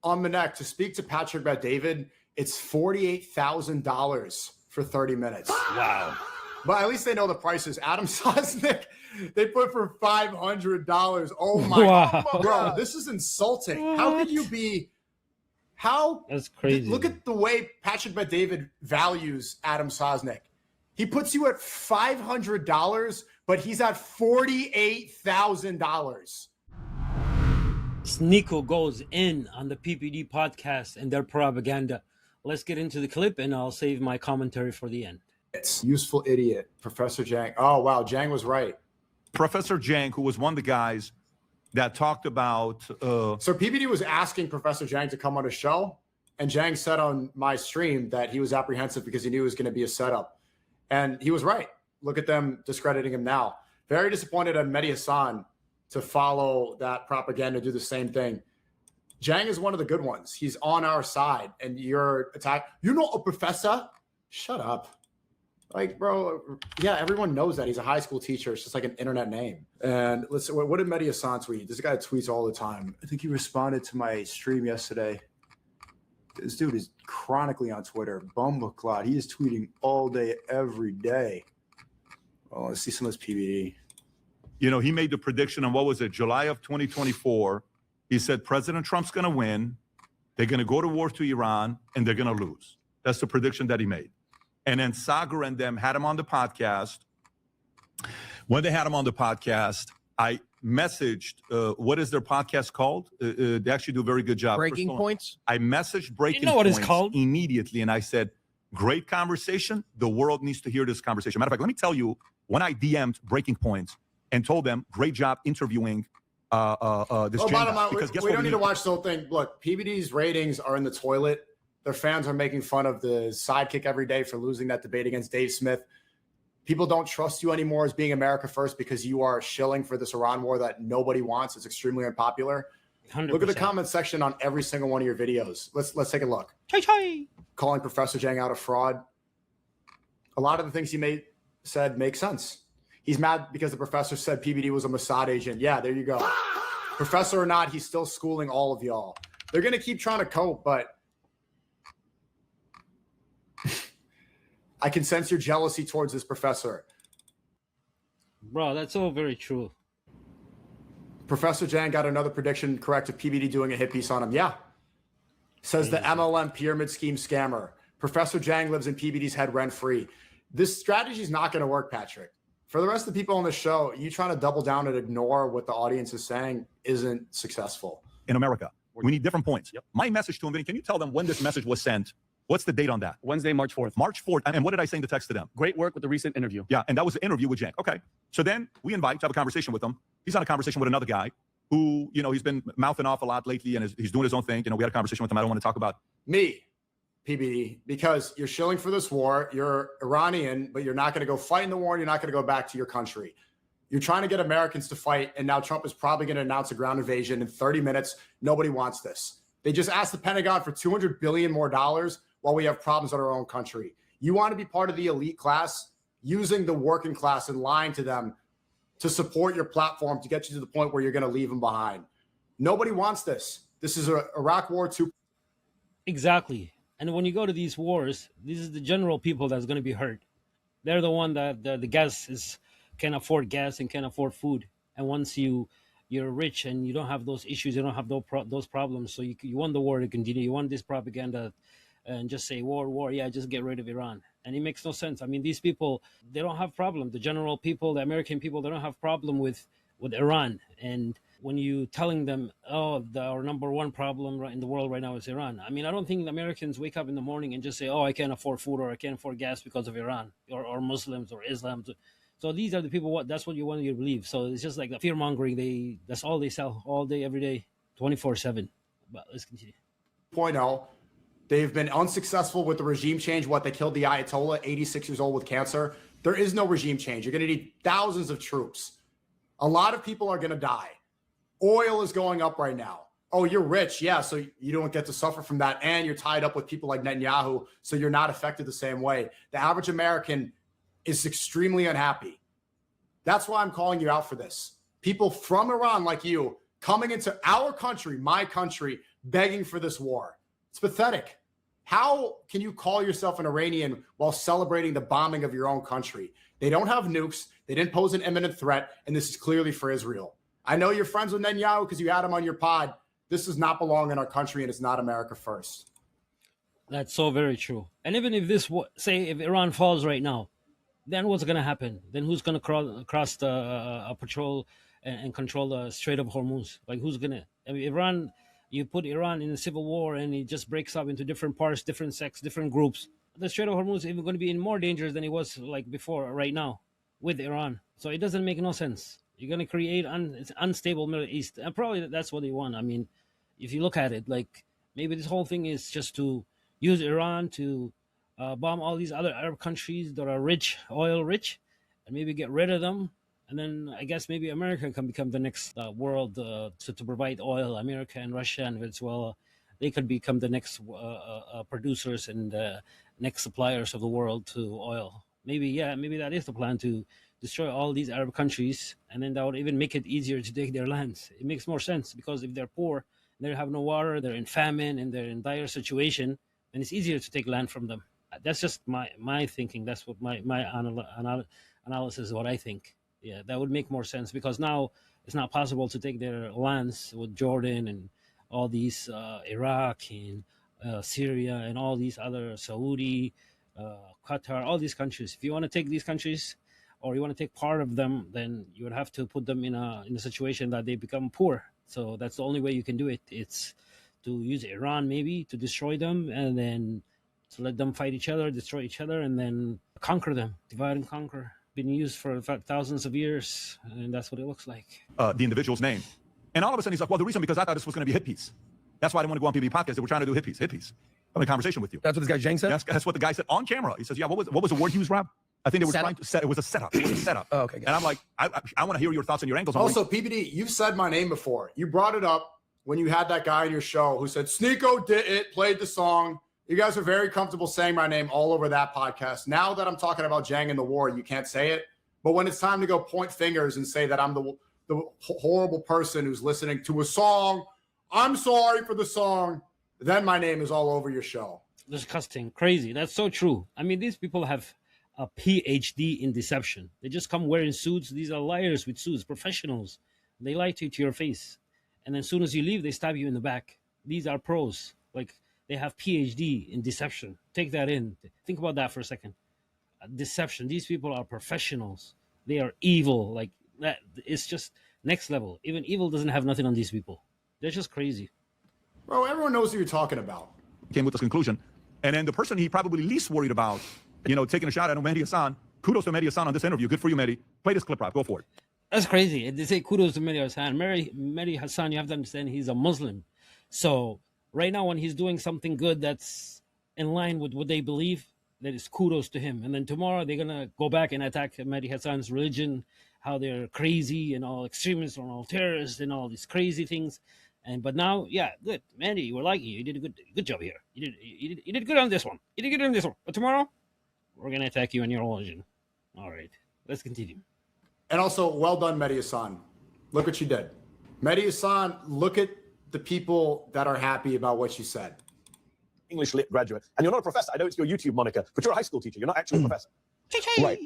on the neck to speak to Patrick Bet-David. It's $48,000 for 30 minutes. Wow. But at least they know the prices. Adam Sosnick, they put for $500. Oh my Wow. God. Bro, this is insulting. What? How could you be, That's crazy. Look at the way Patrick Bet-David values Adam Sosnick. He puts you at $500, but he's at $48,000. Sneako goes in on the PPD podcast and their propaganda. Let's get into the clip and I'll save my commentary for the end. It's useful idiot, Professor Jang. Oh, wow. Jang was right. Professor Jang, who was one of the guys that talked about... So PPD was asking Professor Jang to come on a show, and Jang said on my stream that he was apprehensive because he knew it was going to be a setup. And he was right. Look at them discrediting him now. Very disappointed at Mehdi Hassan to follow that propaganda, do the same thing. Jang is one of the good ones. He's on our side, and you're attacked. You're not a professor. Shut up. Like, bro, yeah, everyone knows that. He's a high school teacher. It's just like an internet name. And let's what did Mehdi Hassan tweet? This guy tweets all the time. I think he responded to my stream yesterday. This dude is chronically on Twitter. Bumbleclot. He is tweeting all day, every day. Oh, let's see some of this PPD. You know, he made the prediction on, what was it, July of 2024. He said President Trump's going to win. They're going to go to war to Iran, and they're going to lose. That's the prediction that he made. And then Sagar and them had him on the podcast. When they had him on the podcast, I messaged, what is their podcast called? They actually do a very good job. Breaking Points? I messaged Breaking You know what Points it's called? immediately, and I said, great conversation. The world needs to hear this conversation. Matter of fact, let me tell you, when I DM'd Breaking Points and told them, great job interviewing this bottom line, because guess we what don't need to watch the whole thing. Look, PBD's ratings are in the toilet. Their fans are making fun of the sidekick every day for losing that debate against Dave Smith. People don't trust you anymore as being America first because you are shilling for this Iran war that nobody wants. It's extremely unpopular. 100%. Look at the comment section on every single one of your videos. Let's take a look. Chai. Calling Professor Jang out a fraud. A lot of the things he said make sense. He's mad because the professor said PBD was a Mossad agent. Yeah, there you go. Professor or not, he's still schooling all of y'all. They're going to keep trying to cope, but I can sense your jealousy towards this professor. Bro, that's all very true. Professor Jang got another prediction correct of PBD doing a hit piece on him. Yeah. Says the MLM pyramid scheme scammer. Professor Jang lives in PBD's head rent-free. This strategy is not going to work, Patrick. For the rest of the people on the show, you trying to double down and ignore what the audience is saying isn't successful. in America. We need different points. Yep. My message to them, Vinny, can you tell them when this message was sent? What's the date on that? Wednesday, March 4th. March 4th. And what did I say in the text to them? Great work with the recent interview. Yeah, and that was the interview with Jen. Okay. So then we invite to have a conversation with him. He's on a conversation with another guy who, you know, he's been mouthing off a lot lately and he's doing his own thing. You know, we had a conversation with him. I don't want to talk about me, PPD, because you're shilling for this war. You're Iranian, but you're not going to go fight in the war and you're not going to go back to your country. You're trying to get Americans to fight, and now Trump is probably going to announce a ground invasion in 30 minutes. Nobody wants this. They just asked the Pentagon for $200 billion more while we have problems in our own country. You want to be part of the elite class, using the working class and lying to them to support your platform to get you to the point where you're going to leave them behind. Nobody wants this. This is a Iraq War 2. Exactly. And when you go to these wars, this is the general people that's going to be hurt. They're the one that the gas can afford gas and can afford food. And once you're rich and you don't have those issues, you don't have those problems. So you want the war to continue. You want this propaganda and just say war. Yeah, just get rid of Iran. And it makes no sense. I mean, these people, they don't have problem. The general people, the American people, they don't have problem with Iran. And when you telling them, our number one problem in the world right now is Iran. I mean, I don't think the Americans wake up in the morning and just say, I can't afford food or I can't afford gas because of Iran or Muslims or Islam. So these are the people, that's what you want you to believe. So it's just like the fear-mongering. That's all they sell all day, every day, 24/7. But let's continue. 2.0. They've been unsuccessful with the regime change. They killed the Ayatollah, 86 years old with cancer. There is no regime change. You're going to need thousands of troops. A lot of people are going to die. Oil is going up right now. Oh, you're rich. Yeah, so you don't get to suffer from that. And you're tied up with people like Netanyahu, so you're not affected the same way. The average American is extremely unhappy. That's why I'm calling you out for this. People from Iran like you coming into our country, my country, begging for this war. It's pathetic. How can you call yourself an Iranian while celebrating the bombing of your own country? They don't have nukes. They didn't pose an imminent threat, and this is clearly for Israel. I know you're friends with Netanyahu because you had him on your pod. This does not belong in our country, and it's not America first. That's so very true. And even if this, say, if Iran falls right now, then what's going to happen? Then who's going to cross the patrol and control the Strait of Hormuz? Like, who's going to? I mean, Iran. You put Iran in a civil war, and it just breaks up into different parts, different sects, different groups. The Strait of Hormuz is even going to be in more dangers than it was like before, right now, with Iran. So it doesn't make no sense. You're going to create unstable Middle East, and probably that's what they want. I mean, if you look at it, like maybe this whole thing is just to use Iran to bomb all these other Arab countries that are rich, oil rich, and maybe get rid of them. And then I guess maybe America can become the next world to provide oil. America and Russia and Venezuela, they could become the next producers and next suppliers of the world to oil. Maybe that is the plan, to destroy all these Arab countries, and then that would even make it easier to take their lands. It makes more sense, because if they're poor, they have no water, they're in famine, and they're in dire situation, then it's easier to take land from them. That's just my thinking. That's what my analysis is what I think. Yeah, that would make more sense, because now it's not possible to take their lands with Jordan and all these Iraq and Syria and all these other Saudi, Qatar, all these countries. If you want to take these countries, or you want to take part of them, then you would have to put them in a situation that they become poor. So that's the only way you can do it. It's to use Iran maybe to destroy them, and then to let them fight each other, destroy each other, and then conquer them, divide and conquer. Been used for thousands of years, and that's what it looks like. The individual's name. And all of a sudden he's like, well, the reason, because I thought this was going to be a hit piece. That's why I didn't want to go on PPD podcast. They were trying to do hit piece. I'm in a conversation with you. That's what this guy Jang said? That's what the guy said on camera. He says, yeah, what was the word he used, Rob? I think they were trying to set, it was a setup. It was a setup. Oh, okay. And I'm like, I want to hear your thoughts and your angles. Also, PPD, you've said my name before. You brought it up when you had that guy on your show who said, Sneako did it, played the song. You guys are very comfortable saying my name all over that podcast. Now that I'm talking about Jang and the war, you can't say it. But when it's time to go point fingers and say that I'm the horrible person who's listening to a song, I'm sorry for the song, then my name is all over your show. Disgusting, crazy. That's so true. I mean, these people have a PhD in deception. They just come wearing suits. These are liars with suits, professionals. They lie to you to your face. And then as soon as you leave, they stab you in the back. These are pros. Like, they have PhD in deception. Take that in. Think about that for a second. Deception. These people are professionals. They are evil. Like that. It's just next level. Even evil doesn't have nothing on these people. They're just crazy. Bro, everyone knows who you're talking about. Came with this conclusion. And then the person he probably least worried about, taking a shot at Mehdi Hassan. Kudos to Mehdi Hassan on this interview. Good for you, Mehdi. Play this clip, Rob. Go for it. That's crazy. They say kudos to Mehdi Hassan. Mehdi Hassan, you have to understand, he's a Muslim. So right now when he's doing something good that's in line with what they believe, that is kudos to him. And then tomorrow they're going to go back and attack Mehdi Hassan's religion, how they're crazy and all extremists and all terrorists and all these crazy things. But now, yeah, good. Mehdi, we're liking you. You did a good job here. You did good on this one. You did good on this one. But tomorrow, we're going to attack you and your religion. All right, let's continue. And also, well done, Mehdi Hassan. Look what you did. Mehdi Hassan, look at the people that are happy about what you said. English lit graduate, and you're not a professor. I know it's your YouTube moniker, but you're a high school teacher. You're not actually a professor. Right.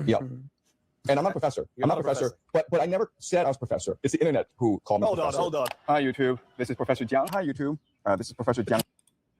Yeah. And I'm not a professor. I'm not a professor. But I never said I was a professor. It's the internet who called me professor. Hold on. Hi, YouTube. This is Professor Jiang. Hi, YouTube. This is Professor Jiang.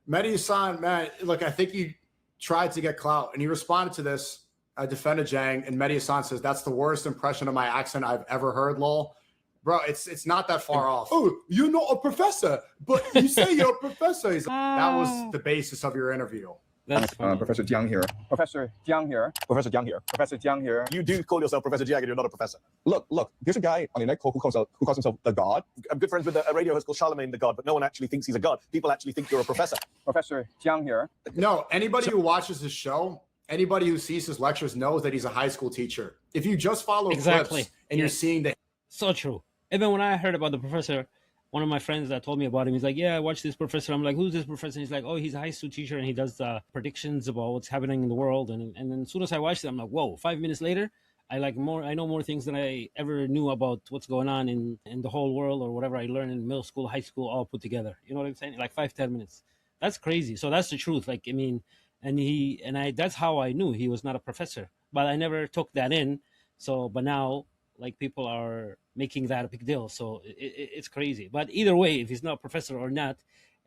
Mehdi Hassan, man, look, I think you tried to get clout, and you responded to this. I defended Jang, and Mehdi Hassan says, that's the worst impression of my accent I've ever heard, lol. Bro, it's not that far off. Oh, you're not a professor, but you say you're a professor. That was the basis of your interview. That's Professor Jiang here. Professor Jiang here. Professor Jiang here. Professor Jiang here. You do call yourself Professor Jiang, and you're not a professor. Look. There's a guy on the internet who calls himself the God. I'm good friends with a radio host called Charlemagne the God, but no one actually thinks he's a god. People actually think you're a professor. Professor Jiang here. No, anybody who watches his show, anybody who sees his lectures knows that he's a high school teacher. If you just follow clips and you're seeing the... So true. Even when I heard about the professor, one of my friends that told me about him, he's like, yeah, I watched this professor. I'm like, who's this professor? And he's like, oh, he's a high school teacher, and he does predictions about what's happening in the world. And then as soon as I watched it, I'm like, whoa, 5 minutes later, I know more things than I ever knew about what's going on in the whole world, or whatever I learned in middle school, high school, all put together. You know what I'm saying? Like 5-10 minutes. That's crazy. So that's the truth. Like, I mean, that's how I knew he was not a professor, but I never took that in. So, but now, like, people are making that a big deal. So it's crazy. But either way, if he's not a professor or not,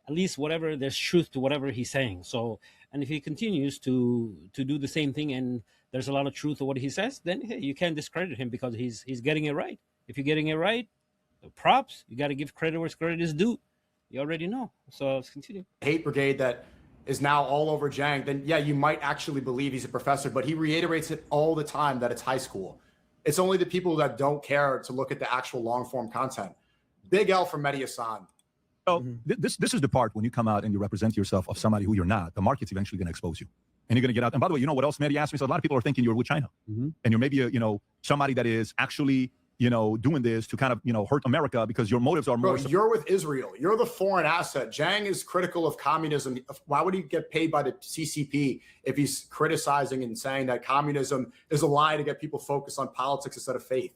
at least whatever, there's truth to whatever he's saying. So, and if he continues to do the same thing, and there's a lot of truth to what he says, then hey, you can't discredit him because he's getting it right. If you're getting it right, props. You got to give credit where credit is due. You already know. So let's continue. Hate brigade that is now all over Jang, then yeah, you might actually believe he's a professor, but he reiterates it all the time that it's high school. It's only the people that don't care to look at the actual long form content. Big L for Mehdi-Hassan. So this is the part when you come out and you represent yourself of somebody who you're not. The market's eventually going to expose you, and you're going to get out. And by the way, you know what else Mehdi asked me? So a lot of people are thinking you're with China, and you're maybe somebody that is actually doing this to kind of hurt America because your motives are more. Bro, you're with Israel. You're the foreign asset. Jang is critical of communism. Why would he get paid by the CCP if he's criticizing and saying that communism is a lie to get people focused on politics instead of faith?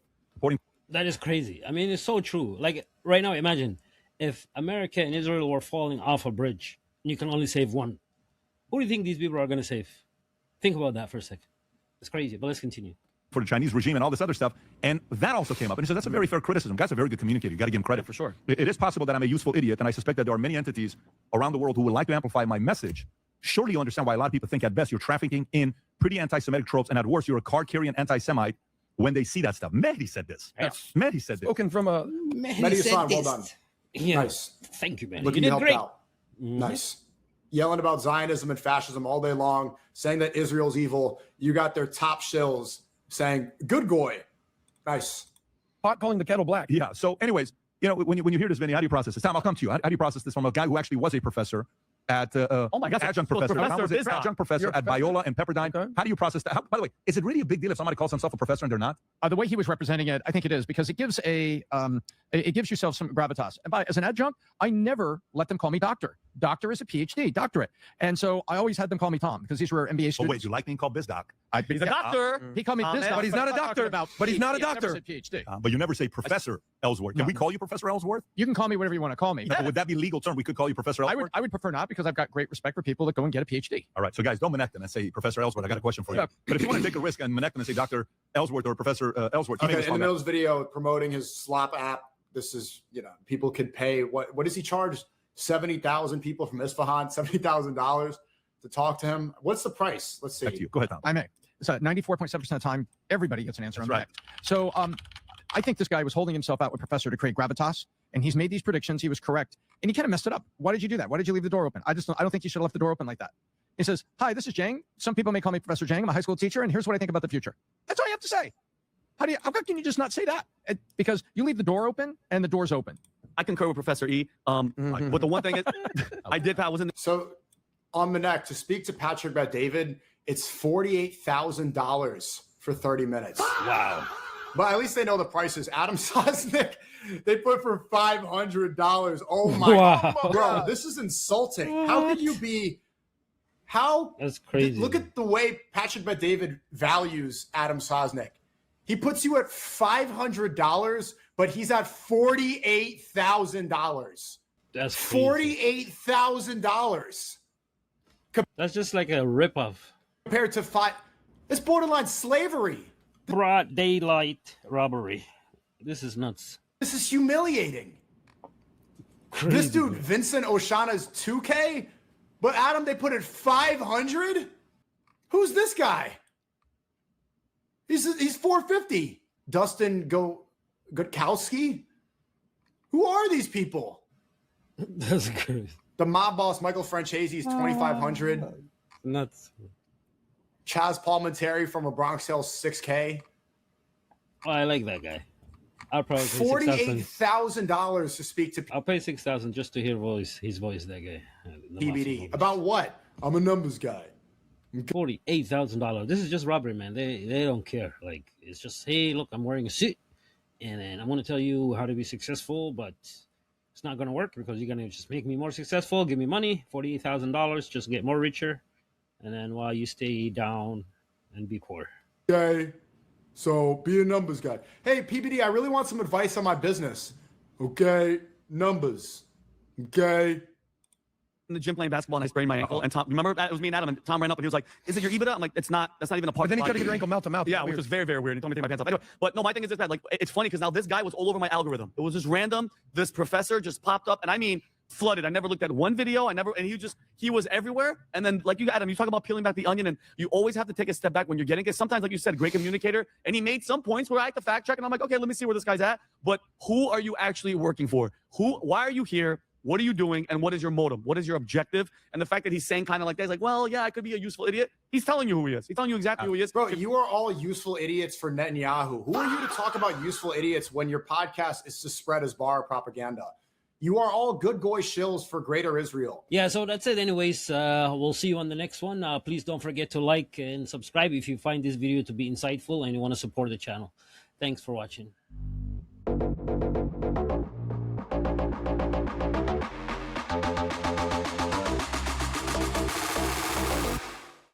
That is crazy. I mean, it's so true. Like right now, imagine if America and Israel were falling off a bridge and you can only save one. Who do you think these people are going to save? Think about that for a second. It's crazy, but let's continue. For the Chinese regime and all this other stuff. And that also came up. And he said, that's a very fair criticism. Guy's a very good communicator. You got to give him credit. For sure. It is possible that I'm a useful idiot, and I suspect that there are many entities around the world who would like to amplify my message. Surely you understand why a lot of people think at best you're trafficking in pretty anti-Semitic tropes, and at worst, you're a card-carrying anti-Semite when they see that stuff. Mehdi said this. Yes. Mehdi said this. Spoken from a... Mehdi-Hassan, well done. Yeah. Nice. Thank you, man. Look, You you did helped great. out. Nice. Yelling about Zionism and fascism all day long, saying that Israel's evil. You got their top shills saying, good goy. Nice. Pot calling the kettle black. Yeah. So anyways, when you hear this, Vinny, how do you process this? Tom, I'll come to you. How do you process this from a guy who actually was a professor at oh my God, adjunct so professor, professor adjunct professor at Biola and Pepperdine? Okay. How do you process that? By the way, is it really a big deal if somebody calls himself a professor and they're not? The way he was representing it, I think it is, because it gives it gives yourself some gravitas. And as an adjunct, I never let them call me doctor. Doctor is a PhD, doctorate. And so I always had them call me Tom because these were MBA students. Oh, wait, you like being called BizDoc? He's a doctor. He called me BizDoc, but he's not a doctor. But he's not a doctor. PhD. But you never say Professor Ellsworth. Can we call you Professor Ellsworth? You can call me whatever you want to call me. No, would that be legal term? We could call you Professor Ellsworth? I would prefer not, because I've got great respect for people that go and get a PhD. All right, so guys, don't connect them and say Professor Ellsworth. I got a question for you. But if you want to take a risk and connect them and say Dr. Ellsworth or Professor Ellsworth, Okay, in the middle of this video, promoting his slop app. This is, people can pay. What does he charge? 70,000 people from Isfahan, $70,000 to talk to him. What's the price? Let's see. Back to you. Go ahead, Tom. I may. So 94.7% of the time, everybody gets an answer on That's right. that. So I think this guy was holding himself out with Professor to create gravitas, and he's made these predictions. He was correct, and he kind of messed it up. Why did you do that? Why did you leave the door open? I don't think you should have left the door open like that. He says, "Hi, this is Jang. Some people may call me Professor Jang. I'm a high school teacher, and here's what I think about the future." That's all you have to say. How can you just not say that? Because you leave the door open, and the door's open. I concur with Professor E. But the one thing is, I was in the So on Manek, to speak to Patrick Bet-David, it's $48,000 for 30 minutes. Wow. But at least they know the prices. Adam Sosnick, they put for $500. Oh my Wow. God. Bro, this is insulting. How could you be? How? That's crazy. Look at the way Patrick Bet-David values Adam Sosnick. He puts you at $500, but he's at $48,000. That's crazy. $48,000 That's just like a ripoff. compared to it's borderline slavery. Broad daylight robbery. This is nuts. This is humiliating. Crazy. This dude, Vincent Oshana's 2K, but Adam, they put it 500. Who's this guy? He's 450. Dustin Gutkowski. Who are these people? That's crazy. The mob boss Michael Francese is 2,500. Nuts. Chaz Palminteri from a Bronx Hills 6K. Oh, I like that guy. I'll probably pay $6,000. $48,000 to speak to I'll pay $6,000 just to hear his voice. That guy. PPD. About what? I'm a numbers guy. $48,000. This is just robbery, man. They don't care. Like, it's just, hey, look, I'm wearing a suit, and I'm going to tell you how to be successful, but it's not going to work because you're going to just make me more successful. Give me money, $48,000, just get more richer, and then while you stay down and be poor. Okay. So be a numbers guy. Hey, PPD, I really want some advice on my business. Okay, numbers. Okay. in the gym playing basketball and I sprained my ankle. And Tom, remember that? It was me and Adam, and Tom ran up and he was like, "Is it your EBITDA?" I'm like, "It's not. That's not even a part." But then he of tried to the get your ankle mouth to mouth. Yeah, which was very, very weird. He told me to take my pants off. Anyway, but no, my thing is this bad. Like, it's funny because now this guy was all over my algorithm. It was just random. This professor just popped up, and I mean, flooded. I never looked at one video. And he was everywhere. And then, like you, Adam, you talk about peeling back the onion, and you always have to take a step back when you're getting it. Sometimes, like you said, great communicator, and he made some points where I had to fact check, and I'm like, okay, let me see where this guy's at. But who are you actually working for? Why are you here? What are you doing? And what is your motive? What is your objective? And the fact that he's saying kind of like that, he's like, well, yeah, I could be a useful idiot. He's telling you who he is. He's telling you exactly who he is. Bro, you are all useful idiots for Netanyahu. Who are you to talk about useful idiots when your podcast is to spread Hezbollah propaganda? You are all good goy shills for greater Israel. Yeah, so that's it. Anyways, we'll see you on the next one. Please don't forget to like and subscribe if you find this video to be insightful and you want to support the channel. Thanks for watching.